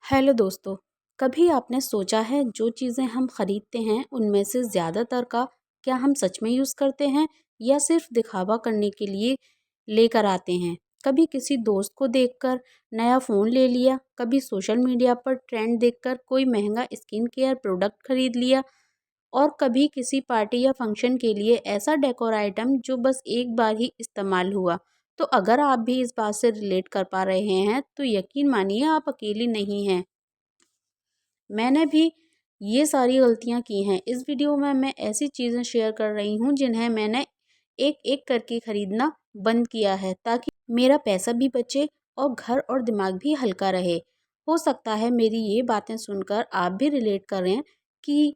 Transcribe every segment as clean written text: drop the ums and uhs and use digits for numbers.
Hello दोस्तों। कभी आपने सोचा है जो चीज़ें हम खरीदते हैं उनमें से ज़्यादातर का क्या हम सच में यूज़ करते हैं या सिर्फ दिखावा करने के लिए लेकर आते हैं। कभी किसी दोस्त को देखकर नया फ़ोन ले लिया, कभी सोशल मीडिया पर ट्रेंड देखकर कोई महंगा स्किन केयर प्रोडक्ट खरीद लिया और कभी किसी पार्टी या फंक्शन के लिए ऐसा डेकोर आइटम जो बस एक बार ही इस्तेमाल हुआ। तो अगर आप भी इस बात से रिलेट कर पा रहे हैं तो यकीन मानिए आप अकेली नहीं हैं। मैंने भी ये सारी गलतियाँ की हैं। इस वीडियो में मैं ऐसी चीज़ें शेयर कर रही हूँ जिन्हें मैंने एक-एक करके खरीदना बंद किया है ताकि मेरा पैसा भी बचे और घर और दिमाग भी हल्का रहे। हो सकता है मेरी ये बातें सुनकर आप भी रिलेट कर रहे हैं कि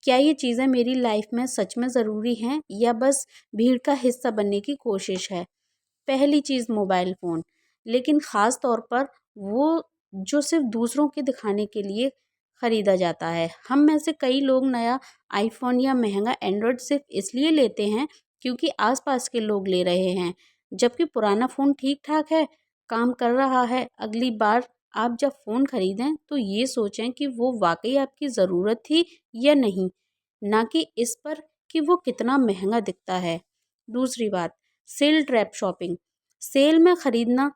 क्या ये चीज़ें मेरी लाइफ में सच में ज़रूरी हैं या बस भीड़ का हिस्सा बनने की कोशिश है। पहली चीज़ मोबाइल फ़ोन, लेकिन ख़ास तौर पर वो जो सिर्फ़ दूसरों के दिखाने के लिए ख़रीदा जाता है। हम में से कई लोग नया आईफ़ोन या महंगा एंड्रॉयड सिर्फ़ इसलिए लेते हैं क्योंकि आस-पास के लोग ले रहे हैं, जबकि पुराना फ़ोन ठीक-ठाक है, काम कर रहा है। अगली बार आप जब फ़ोन खरीदें तो ये सोचें कि वो वाक़ई आपकी ज़रूरत थी या नहीं, ना कि इस पर कि वो कितना महंगा दिखता है। दूसरी बात, सेल ट्रैप शॉपिंग। सेल में खरीदना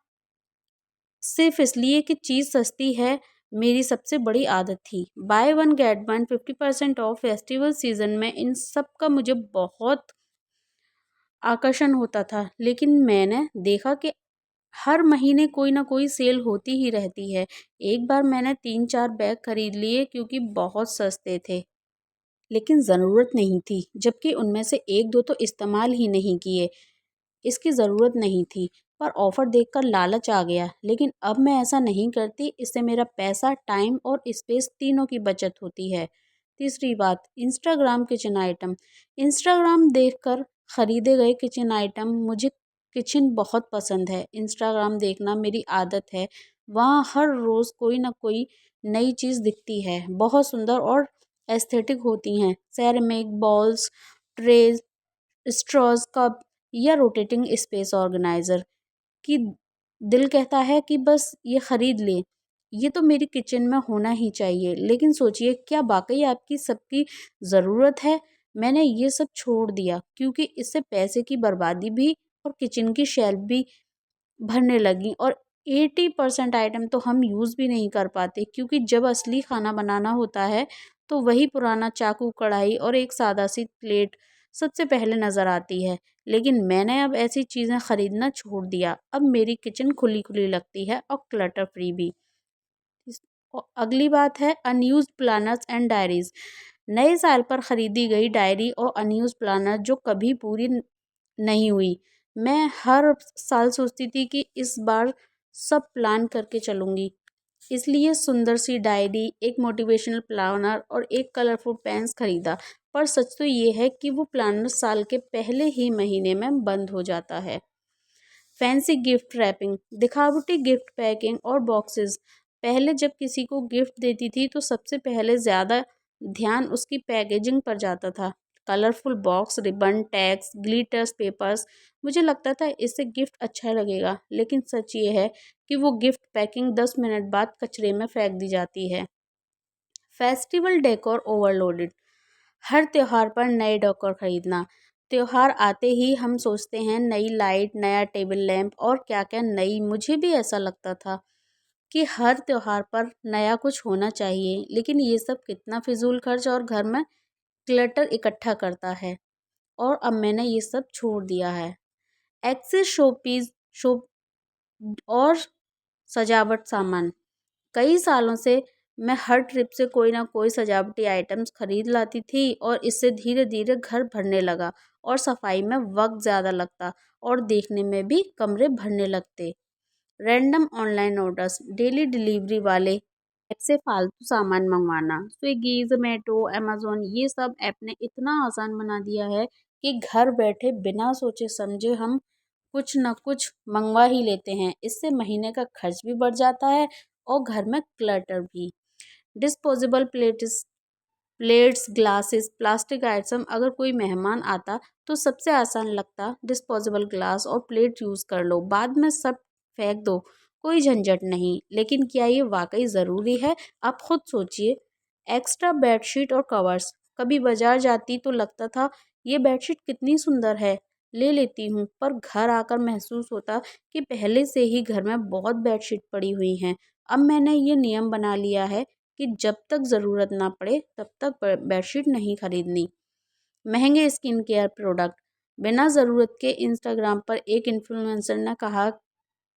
सिर्फ इसलिए कि चीज़ सस्ती है मेरी सबसे बड़ी आदत थी। By one get one 50% of festival season में इन सब का मुझे बहुत आकर्षण होता था, लेकिन मैंने देखा कि हर महीने कोई ना कोई सेल होती ही रहती है। एक बार मैंने 3-4 बैग खरीद लिए क्योंकि बहुत सस्ते थे, लेकिन ज़रूरत नहीं थी, जबकि उनमें से 1-2 तो इस्तेमाल ही नहीं किए। इसकी ज़रूरत नहीं थी, पर ऑफ़र देखकर लालच आ गया। लेकिन अब मैं ऐसा नहीं करती, इससे मेरा पैसा, टाइम और स्पेस तीनों की बचत होती है। तीसरी बात, इंस्टाग्राम किचन आइटम। इंस्टाग्राम देखकर खरीदे गए किचन आइटम। मुझे किचन बहुत पसंद है। इंस्टाग्राम देखना मेरी आदत है। वहाँ हर रोज़ कोई ना कोई नई चीज़ दिखती है, बहुत सुंदर और एस्थेटिक होती हैं। सेरेमिक बॉल्स, ट्रेज़, स्ट्रॉज, कप या रोटेटिंग स्पेस ऑर्गेनाइज़र कि दिल कहता है कि बस ये खरीद लें। ये तो मेरी किचन में होना ही चाहिए। लेकिन सोचिए, क्या वाक़ई आपकी सबकी ज़रूरत है? मैंने ये सब छोड़ दिया क्योंकि इससे पैसे की बर्बादी भी और किचन की शेल्फ भी भरने लगी और 80% आइटम तो हम यूज़ भी नहीं कर पाते क्योंकि जब असली खाना बनाना होता है तो वही पुराना चाकू, कढ़ाई और एक सादा सी प्लेट सबसे पहले नज़र आती है। लेकिन मैंने अब ऐसी चीज़ें खरीदना छोड़ दिया। अब मेरी किचन खुली-खुली लगती है और क्लटर फ्री भी। अगली बात है अनयूज्ड प्लानर्स एंड डायरीज़। नए साल पर खरीदी गई डायरी और अनयूज्ड प्लानर जो कभी पूरी नहीं हुई। मैं हर साल सोचती थी कि इस बार सब प्लान करके चलूँगी। इसलिए सुंदर सी डायरी, एक मोटिवेशनल प्लानर और एक कलरफुल पेन्स खरीदा। पर सच तो ये है कि वो प्लानर साल के पहले ही महीने में बंद हो जाता है। फैंसी गिफ्ट रैपिंग, दिखावटी गिफ्ट पैकिंग और बॉक्सेस। पहले जब किसी को गिफ्ट देती थी तो सबसे पहले ज़्यादा ध्यान उसकी पैकेजिंग पर जाता था। Colourful box, ribbon, tags, glitters, papers. मुझे लगता था इससे गिफ्ट अच्छा लगेगा, लेकिन सच ये है कि वो गिफ्ट पैकिंग 10 मिनट बाद कचरे में फेंक दी जाती है। Festival decor overloaded. हर त्योहार पर नए डेकोर खरीदना। त्योहार आते ही हम सोचते हैं नई लाइट, नया टेबल लैंप और क्या-क्या नई। मुझे भी ऐसा लगता था कि हर त्योहार पर नया कुछ होना चाहिए, लेकिन ये सब कितना फिजूल खर्च और घर में क्लटर इकट्ठा करता है। और अब मैंने ये सब छोड़ दिया है। एक्सेस शोपीस शो और सजावट सामान। कई सालों से मैं हर ट्रिप से कोई ना कोई सजावटी आइटम्स खरीद लाती थी और इससे धीरे धीरे घर भरने लगा और सफाई में वक्त ज़्यादा लगता और देखने में भी कमरे भरने लगते। Random online orders, daily delivery वाले ऐप से फालतू सामान मंगवाना। स्विगी, जोमेटो, अमेज़न, ये सब ऐप ने इतना आसान बना दिया है कि घर बैठे बिना सोचे समझे हम कुछ न कुछ मंगवा ही लेते हैं। इससे महीने का खर्च भी बढ़ जाता है और घर में क्लटर भी। Disposable plates, glasses, plastic item. अगर कोई मेहमान आता तो सबसे आसान लगता डिस्पोजेबल ग्लास और प्लेट यूज़ कर लो, बाद में सब फेंक दो। कोई झंझट नहीं। लेकिन क्या ये वाकई ज़रूरी है? आप खुद सोचिए। एक्स्ट्रा बेडशीट और कवर्स, कभी बाजार जाती तो लगता था ये बेडशीट कितनी सुंदर है, ले लेती हूँ, पर घर आकर महसूस होता कि पहले से ही घर में बहुत बेडशीट पड़ी हुई हैं। अब मैंने ये नियम बना लिया है कि जब तक ज़रूरत ना पड़े तब तक बेडशीट नहीं खरीदनी। महंगे स्किन केयर प्रोडक्ट, बिना ज़रूरत के इंस्टाग्राम पर एक इन्फ्लुएंसर ने कहा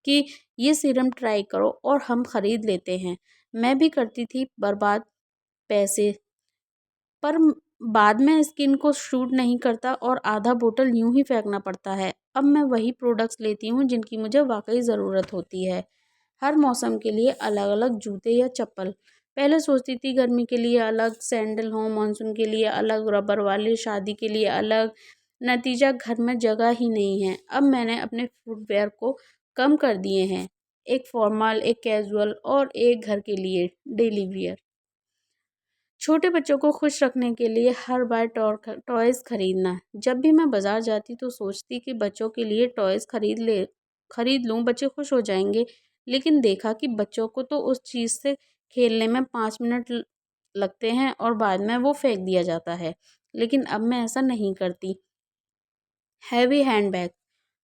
कि ये सीरम ट्राई करो और हम खरीद लेते हैं। मैं भी करती थी बर्बाद पैसे, पर बाद में स्किन को शूट नहीं करता और आधा बोतल यूं ही फेंकना पड़ता है। अब मैं वही प्रोडक्ट्स लेती हूँ जिनकी मुझे वाकई ज़रूरत होती है। हर मौसम के लिए अलग अलग जूते या चप्पल। पहले सोचती थी गर्मी के लिए अलग सैंडल हो, मानसून के लिए अलग रबर वाले, शादी के लिए अलग। नतीजा घर में जगह ही नहीं है। अब मैंने अपने फुटवेयर को कम कर दिए हैं, एक फॉर्मल, एक कैजुअल और एक घर के लिए डेली वियर। छोटे बच्चों को खुश रखने के लिए हर बार टॉयज़ खरीदना। जब भी मैं बाज़ार जाती तो सोचती कि बच्चों के लिए टॉयज़ खरीद लूँ, बच्चे खुश हो जाएंगे। लेकिन देखा कि बच्चों को तो उस चीज़ से खेलने में 5 मिनट लगते हैं और बाद में वो फेंक दिया जाता है। लेकिन अब मैं ऐसा नहीं करती। हैवी हैंडबैग,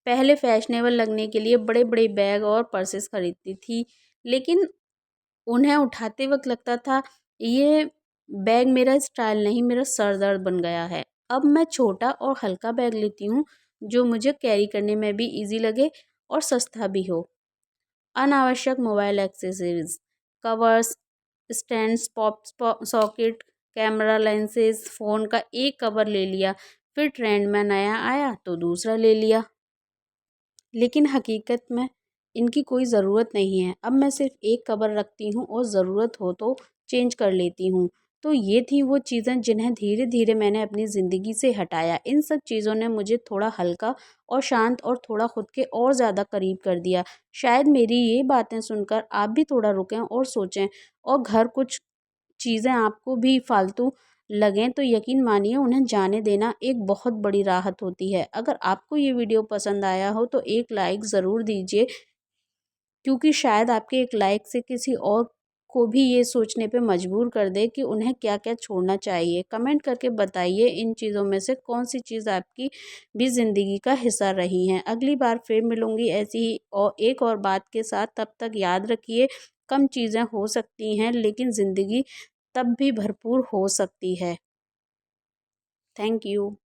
पहले फैशनेबल लगने के लिए बड़े बड़े बैग और पर्सेस खरीदती थी, लेकिन उन्हें उठाते वक्त लगता था ये बैग मेरा स्टाइल नहीं, मेरा सर दर्द बन गया है। अब मैं छोटा और हल्का बैग लेती हूँ जो मुझे कैरी करने में भी इजी लगे और सस्ता भी हो। अनावश्यक mobile accessories, covers, stands, pop socket, camera lenses, phone का एक कवर ले लिया, फिर ट्रेंड में नया आया तो दूसरा ले लिया। लेकिन हकीकत में इनकी कोई ज़रूरत नहीं है। अब मैं सिर्फ एक कवर रखती हूँ और ज़रूरत हो तो चेंज कर लेती हूँ। तो ये थी वो चीज़ें जिन्हें धीरे धीरे मैंने अपनी ज़िंदगी से हटाया। इन सब चीज़ों ने मुझे थोड़ा हल्का और शांत और थोड़ा खुद के और ज़्यादा करीब कर दिया। शायद मेरी ये बातें सुनकर आप भी थोड़ा रुकें और सोचें, और घर कुछ चीज़ें आपको भी फालतू लगें तो यकीन मानिए उन्हें जाने देना एक बहुत बड़ी राहत होती है। अगर आपको ये वीडियो पसंद आया हो तो एक लाइक ज़रूर दीजिए, क्योंकि शायद आपके एक लाइक से किसी और को भी ये सोचने पे मजबूर कर दे कि उन्हें क्या क्या छोड़ना चाहिए। कमेंट करके बताइए इन चीज़ों में से कौन सी चीज़ आपकी भी ज़िंदगी का हिस्सा रही हैं। अगली बार फिर मिलूँगी ऐसी ही और एक और बात के साथ। तब तक याद रखिए, कम चीज़ें हो सकती हैं लेकिन ज़िंदगी तब भी भरपूर हो सकती है। Thank you.